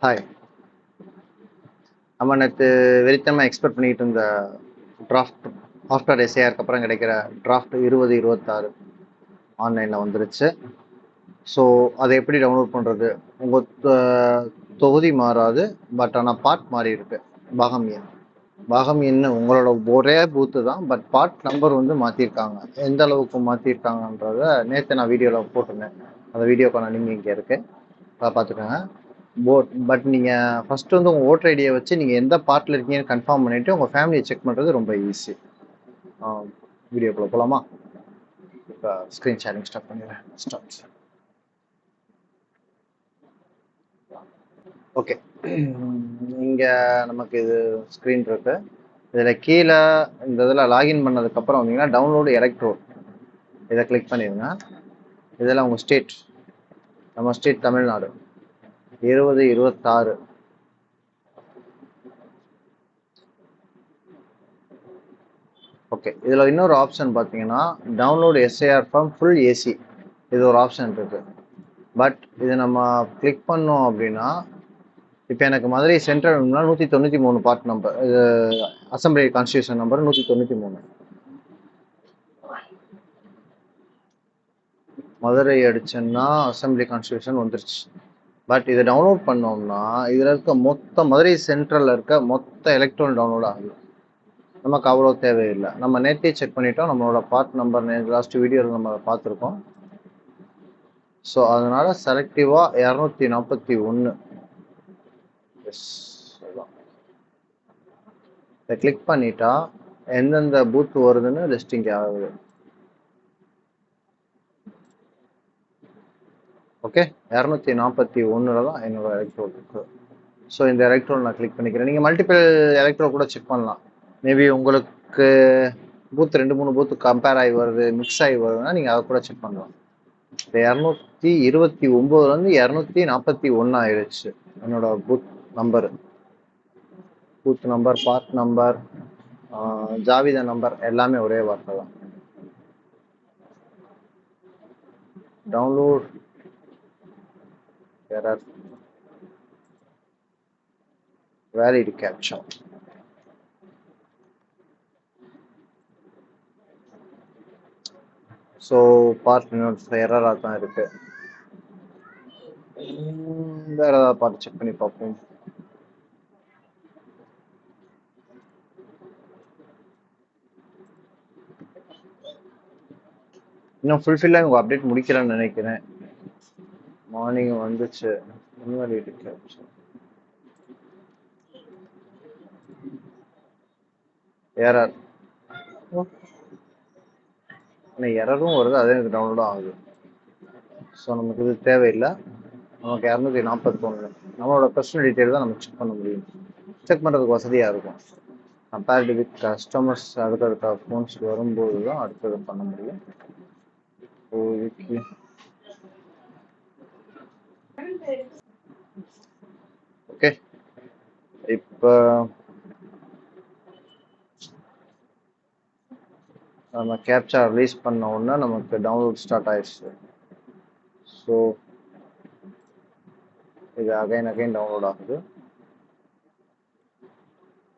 Hi. நம்ம நேற்று வெறித்தனமாக எக்ஸ்பெக்ட் பண்ணிட்டு இருந்த டிராஃப்ட் ஆஃப்டர் எஸ்ஏஆருக்கு அப்புறம் கிடைக்கிற டிராஃப்ட் 2026 ஆன்லைனில் வந்துருச்சு. ஸோ அதை எப்படி டவுன்லோட் பண்ணுறது? உங்கள் தொகுதி மாறாது, பட் ஆனால் பார்ட் மாறி இருக்கு. பாகம் என்ன உங்களோட ஒரே பூத்து தான், பட் பார்ட் நம்பர் வந்து மாற்றிருக்காங்க. எந்த அளவுக்கு மாற்றிருக்காங்கன்றத நேற்று நான் வீடியோவில் போட்டிருந்தேன். அந்த வீடியோக்கான லிங்க் இங்கே இருக்கு, அதை பார்த்துக்கோங்க. பட் நீங்கள் ஃபஸ்ட்டு வந்து உங்கள் ஓட்டர் ஐடியை வச்சு நீங்கள் எந்த பார்ட்டில் இருக்கீங்கன்னு கன்ஃபார்ம் பண்ணிவிட்டு உங்கள் ஃபேமிலியை செக் பண்ணுறது ரொம்ப ஈஸி. வீடியோக்குள்ளே போகலாமா? இப்போ ஸ்க்ரீன் ஷேரிங் ஸ்டார்ட் பண்ணிடுறேன். ஸ்டார்ட். ஓகே, இங்கே நமக்கு இது ஸ்க்ரீன் இருக்கு. இதில் கீழே இந்த இதில் லாகின் பண்ணதுக்கப்புறம் வந்தீங்கன்னா டவுன்லோடு எலக்ட்ரோட், இதை கிளிக் பண்ணிடுங்க. இதில் உங்கள் ஸ்டேட், நம்ம ஸ்டேட் தமிழ்நாடு 2026. ஓகே, இதில் இன்னொரு ஆப்ஷன் பார்த்தீங்கன்னா download SAR from full AC, இது ஒரு ஆப்ஷன் இருக்குது. பட் இது நம்ம கிளிக் பண்ணோம் அப்படின்னா இப்போ எனக்கு மதுரை சென்ட்ரல் 193 பார்ட் நம்பர், இது அசம்பிளி கான்ஸ்டியூஷன் நம்பர் 193. மதுரை அடிச்சேன்னா அசம்பிளி கான்ஸ்டியூஷன் வந்துருச்சு. பட் இதை டவுன்லோட் பண்ணோம்னா இதில் இருக்க மொத்த மதுரை சென்ட்ரலில் இருக்க மொத்த எலக்ட்ரான் டவுன்லோட் ஆகுது. நமக்கு அவ்வளோ தேவையில்லை. நம்ம நேற்றே செக் பண்ணிட்டோம், நம்மளோட பார்ட் நம்பர் லாஸ்ட் வீடியோவில் நம்ம பார்த்துருக்கோம். ஸோ அதனால் செலக்டிவாக 241. எஸ், இதை கிளிக் பண்ணிட்டா எந்தெந்த பூத் வருதுன்னு லிஸ்டிங் ஆகுது. ஓகே, 241 தான் என்னோட எலக்ட்ரோல் இருக்கு. ஸோ இந்த எலக்ட்ரோல் நான் கிளிக் பண்ணிக்கிறேன். நீங்கள் மல்டிபிள் எலக்ட்ரோல் கூட செக் பண்ணலாம். மேபி உங்களுக்கு பூத் 2-3 பூத்து கம்பேர் ஆகி வருது, மிக்ஸ் ஆகி வருதுன்னா நீங்கள் அதை கூட செக் பண்ணலாம். இப்போ 229 241 ஆயிடுச்சு என்னோட booth number. Booth number, part number, ஜாவித நம்பர் எல்லாமே ஒரே வார்த்தை தான். Download error, valid captcha. So part எரராக தான் இருக்கு. வேற ஏதாவது பார்த்து செக் பண்ணி பார்ப்போம். இன்னும் ஃபுல்ஃபில்லாக உங்கள் அப்டேட் முடிக்கிறேன்னு நினைக்கிறேன். மார்னிங் வந்துச்சு. எரர், ஆனால் எரரும் வருது, அதே எனக்கு டவுன்லோடும் ஆகுது. ஸோ நமக்கு இது தேவையில்லை. நமக்கு 241 நம்மளோட பர்சனல் டீட்டெயில் தான் நம்ம செக் பண்ண முடியும். செக் பண்ணுறதுக்கு வசதியாக இருக்கும். கம்பேர்டு வித் கஸ்டமர்ஸ் அடுத்தடுத்த ஃபோன்ஸ் வரும்போது தான் அடுத்தது பண்ண முடியும். ஓகே, இப்போ நம்ம கேப்சா ரிலீஸ் பண்ண உடனே நமக்கு டவுன்லோட் ஸ்டார்ட் ஆயிடுச்சு. ஸோ இது அகைன் டவுன்லோட் ஆகுது.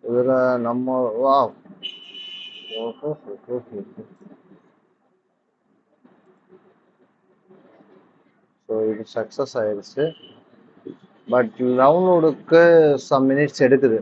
இதில் நம்ம ஸோ இது சக்ஸஸ் ஆயிடுச்சு. பட் டவுன்லோடுக்கு சம் மினிட்ஸ் எடுக்குது.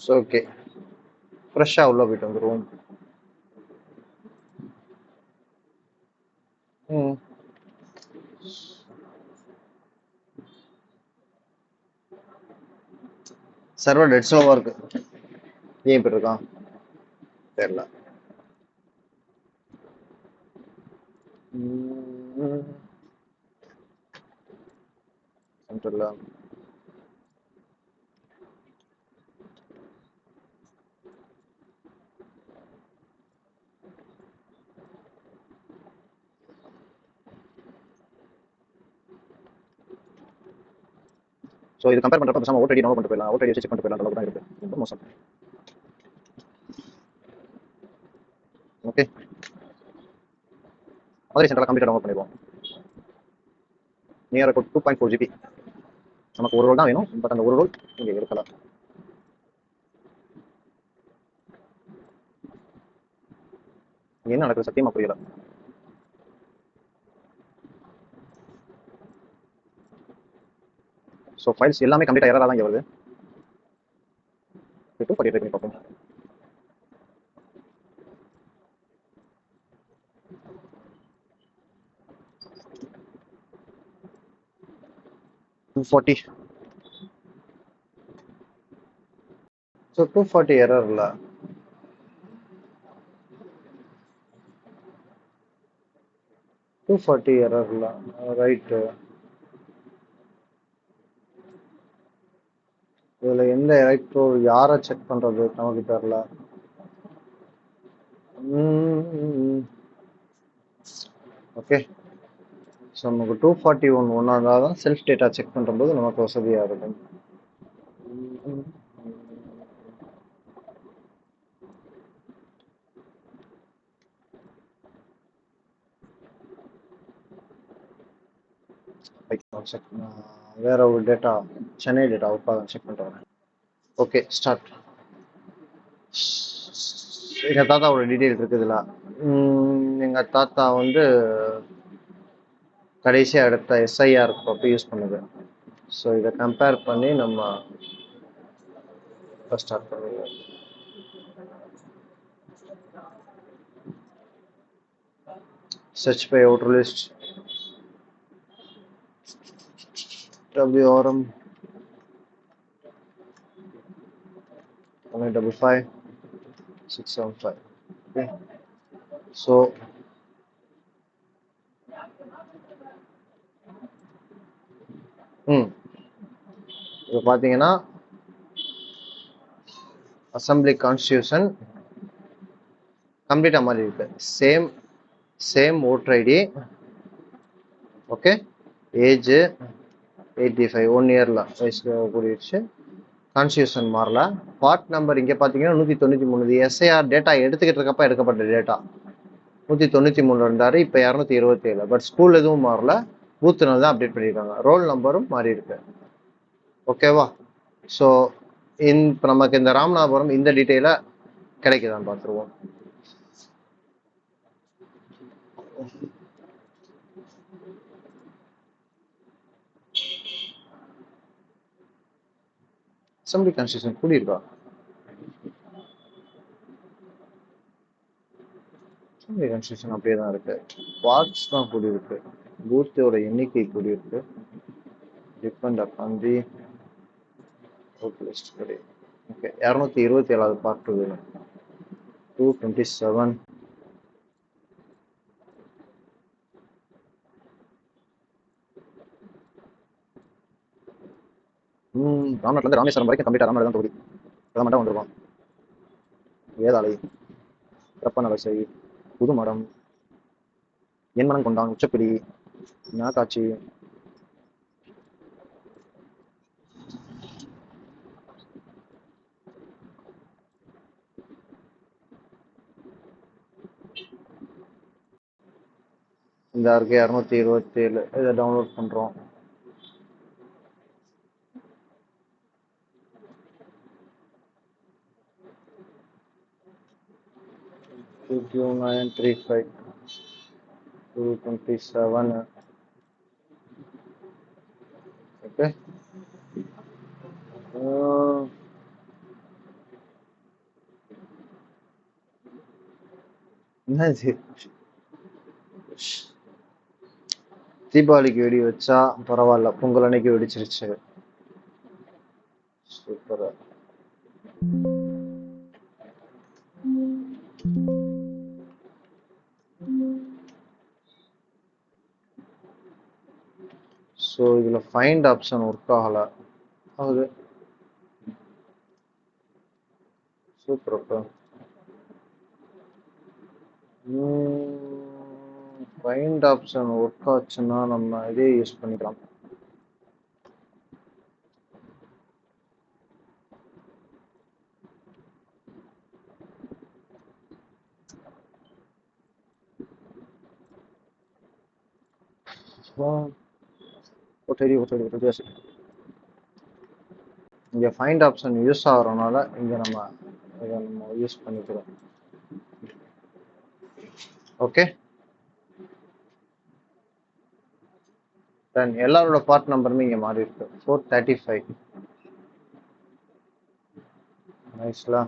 ஸோ ஓகே, ஃப்ரெஷ்ஷாக உள்ள போயிட்டு வந்துடுவோம். சர்வர் டெட் ஸ்லோவாக இருக்கு. ஏன் இப்படி இருக்கான் தெரியல. சென்டர்ல ஸோ இது கம்பேர் பண்ணுறப்ப பேசாம ஓட் ஐடி டவுன்லோட் பண்ணிட்டு போயிடலாம், ஓட் ஐடி செக் பண்ணிட்டு போயிடலாம், அளவுக்கு தான் இருக்குது. ரொம்ப மோசம். ஓகே, மதுரை சென்ட்ரல் கம்ப்ளீட்டாக டவுன்லோட் பண்ணிடுவோம். Near 2.4 GB. நமக்கு ஒரு ரோல் தான் வேணும், பட் அந்த ஒரு ரோல் இங்கே இருக்கல. என்ன நடக்குது சத்தியமா புரியல. ஸோ ஃபைல்ஸ் எல்லாமே கம்ப்ளீட்டாக எரராக தான் இங்கே வருது. 240 ட்ரை பண்ணி பார்ப்போம். ஸோ 240 எரர் இல்லை. 240 எரர் இல்லை, ரைட்டு. இதில் எந்த எலக்ட்ரோ யாரை செக் பண்ணுறது நமக்கு தெரில. ஓகே, ஸோ நமக்கு 241 ஒன்றா இருந்தால் தான் செல்ஃப் டேட்டா செக் பண்ணும்போது நமக்கு வசதியாக இருக்கும். செக் வேற ஒரு டேட்டா, சென்னை டேட்டா உட்காந்து செக் பண்ணுறேன். Okay, start. எங்கள் தாத்தாவோட டீட்டெயில் இருக்குதுல்ல. எங்கள் தாத்தா வந்து கடைசியாக எடுத்த எஸ்ஐஆர் அப்போ யூஸ் பண்ணுது. ஸோ இதை கம்பேர் பண்ணி நம்ம ஸ்டார்ட் பண்ணுவோம். search by outer list, WRM 1855 675. Okay, so இப்போ பார்த்தீங்கன்னா அசம்பிளி கான்ஸ்டியூஷன் கம்ப்ளீட்டாக மாதிரி இருக்கு. Same voter ID. Okay, age 85, 1 இயரில் வயசு கூடிடுச்சு. கான்ஸ்டியூஷன் மாறல. பார்ட் நம்பர் இங்கே பார்த்தீங்கன்னா 193. எஸ்ஐஆர் டேட்டா எடுத்துக்கிட்டு இருக்கப்ப எடுக்கப்பட்ட டேட்டா 193 இருந்தார், இப்போ 227. பட் ஸ்கூல் எதுவும் மாறல, பூத் தான் அப்டேட் பண்ணியிருக்காங்க. ரோல் நம்பரும் மாறி இருக்கு. ஓகேவா? ஸோ இப்போ நமக்கு இந்த ராமநாதபுரம் இந்த டீட்டெயிலை கிடைக்குதான்னு பார்த்துருவோம். அசம்பிளி கான்ஸ்டியூஷன் கூடியிருக்கா? அசம்பிளி கான்ஸ்டியூஷன் அப்படியே தான் இருக்கு. பார்ட்ஸ் தான் கூடியிருக்கு, பூத்தோட எண்ணிக்கை கூடியிருக்கு. டிபெண்ட் அப்பான் தி லிஸ்ட் கிடையாது. ஓகே, 227 பார்ட் வேணும். 227. ராமநாட்டிலேருந்து ராமேஸ்வரம் வரைக்கும் கம்ப்ளீட்டாக ராமநாடு தான் தொகுதி. அதை மட்டும் வந்துருவான். வேதாளை, திரப்பநலசை, புதுமடம், என்மனம் கொண்டான், உச்சப்பிடி, நாக்காட்சி, இந்த இருக்கு 227. இதை டவுன்லோட் பண்ணுறோம். Q 935 227. ஓகே, என்னது தீபாவளிக்கு வெடி வச்சா பரவாயில்ல, பொங்கல் அன்னைக்கு வெடிச்சிருச்சு. சூப்பர். ஸோ இதில் ஃபைண்ட் ஆப்ஷன் ஒர்க் ஆகலை. ஆகுது. சூப்பர். அப்போ ஃபைண்ட் ஆப்ஷன் ஒர்க் ஆச்சுன்னா நம்ம இதே யூஸ் பண்ணிக்கலாம். இங்கே ஃபைண்ட் ஆப்ஷன் யூஸ் ஆகிறனால இங்கே இதை நம்ம யூஸ் பண்ணிக்கிறோம். ஓகே, தென் எல்லாரோட பார்ட் நம்பருமே இங்கே மாறி இருக்கு. 435 நைஸ்லா.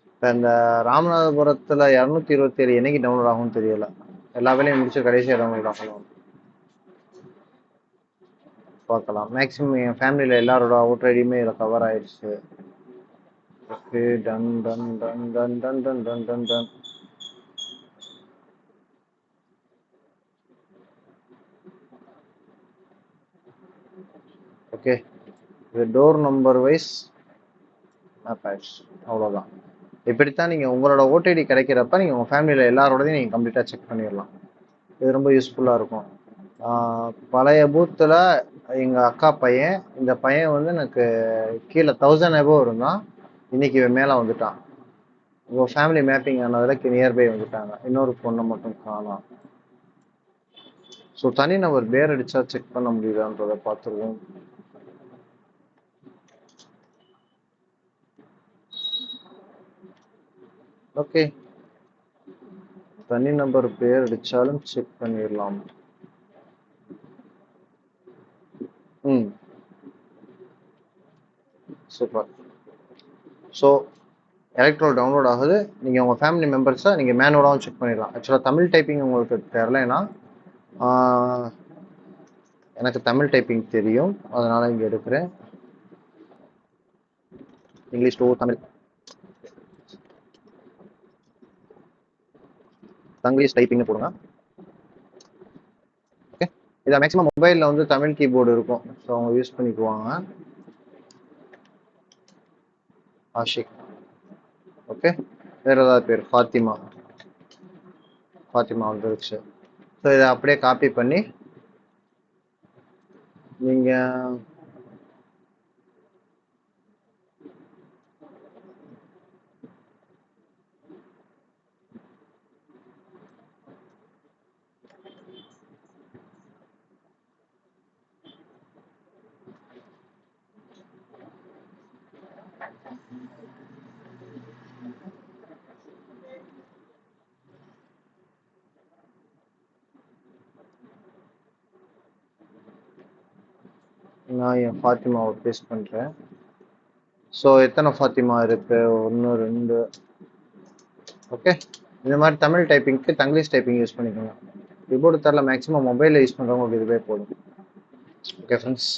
இப்போ இந்த ராமநாதபுரத்தில் 227 என்னைக்கு டவுன்லோட் ஆகும்னு தெரியல. எல்லா வேலையும் முடிச்சு கடைசியாக டவுன்லோட் ஆகணும். பார்க்கலாம். மேக்ஸிமம் என் ஃபேமிலியில் எல்லாரோட ஓட்டர் ஐடியுமே இதில் கவர் ஆயிடுச்சு. Okay, done done done done done done done done done. Okay, இது டோர் நம்பர் வைஸ் மேப் ஆயிடுச்சு. அவ்வளோதான். இப்படித்தான் நீங்கள் உங்களோட ஓடிடி கிடைக்கிறப்ப நீங்கள் உங்கள் ஃபேமிலியில் எல்லாரோடையும் நீங்கள் கம்ப்ளீட்டாக செக் பண்ணிடலாம். இது ரொம்ப யூஸ்ஃபுல்லாக இருக்கும். பழைய பூத்தில் எங்கள் அக்கா பையன், இந்த பையன் வந்து எனக்கு கீழே 1000 எபோ இருந்தான். இன்னைக்கு இவன் மேலே வந்துட்டான். உங்கள் ஃபேமிலி மேப்பிங் ஆனதில் நியர்பை வந்துட்டாங்க. இன்னொரு பொண்ணை மட்டும் காணோம். ஸோ தனி நபர் பேர் அடிச்சா செக் பண்ண முடியுதான்றதை பார்த்துருவோம். ஓகே, தனி நம்பர் பேர் அடிச்சாலும் செக் பண்ணிடலாம். சூப்பர். ஸோ எலக்ட்ரோல் டவுன்லோட் ஆகுது. நீங்கள் உங்கள் ஃபேமிலி மெம்பர்ஸை நீங்கள் மேனுவலாகவும் செக் பண்ணிடலாம். ஆக்சுவலாக தமிழ் டைப்பிங் உங்களுக்கு தெரிலனா, எனக்கு தமிழ் டைப்பிங் தெரியும், அதனால் இங்கே எடுக்கிறேன். இங்கிலீஷ் டு தமிழ், தங்கிலீஷ் டைப்பிங்னு போடுங்க. ஓகே, இதை மேக்ஸிமம் மொபைலில் வந்து தமிழ் கீபோர்டு இருக்கும், ஸோ அவங்க யூஸ் பண்ணிக்குவாங்க. ஆஷிக். ஓகே, வேறு ஏதாவது பேர்? ஃபாத்திமா. ஃபாத்திமா வந்துருச்சு. ஸோ இதை அப்படியே காப்பி பண்ணி நீங்கள் நான் என் ஃபாத்திமாவை பேஸ்ட் பண்ணுறேன். ஸோ எத்தனை ஃபாத்திமா இருக்கு? 1 2. ஓகே, இந்த மாதிரி தமிழ் டைப்பிங்க்கு தங்கிலீஷ் டைப்பிங் யூஸ் பண்ணிக்கோங்க. கீபோர்டு தரல, மேக்ஸிமம் மொபைலில் யூஸ் பண்ணுறவங்களுக்கு இதுவே போதும். ஓகே ஃப்ரெண்ட்ஸ்,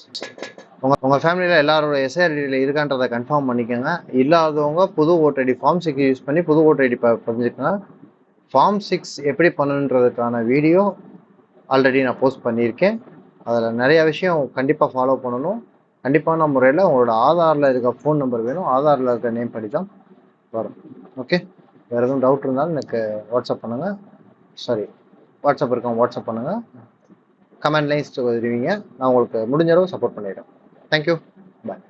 உங்கள் ஃபேமிலியில் எல்லாரோட எஸ்ஐஆர்டியில் இருக்கான்றதை கன்ஃபார்ம் பண்ணிக்கோங்க. இல்லாதவங்க புது ஓட்டர் ஐடி ஃபார்ம் 6 யூஸ் பண்ணி புது ஓட்டர் ஐடி பதிஞ்சுக்கோங்க. ஃபார்ம் 6 எப்படி பண்ணுன்றதுக்கான வீடியோ ஆல்ரெடி நான் போஸ்ட் பண்ணியிருக்கேன். அதில் நிறைய விஷயம் கண்டிப்பாக ஃபாலோ பண்ணணும். கண்டிப்பான முறையில் உங்களோட ஆதாரில் இருக்க ஃபோன் நம்பர் வேணும், ஆதாரில் இருக்க நேம் படி தான் வரும். ஓகே, வேறு எதுவும் டவுட் இருந்தாலும் எனக்கு வாட்ஸ்அப் பண்ணுங்கள். வாட்ஸ்அப் இருக்கவங்க வாட்ஸ்அப் பண்ணுங்கள். கமெண்ட் லைன்ஸ் தெரிவிங்க, நான் உங்களுக்கு முடிஞ்ச அளவு சப்போர்ட் பண்ணிடுறேன். தேங்க்யூ, பாய்.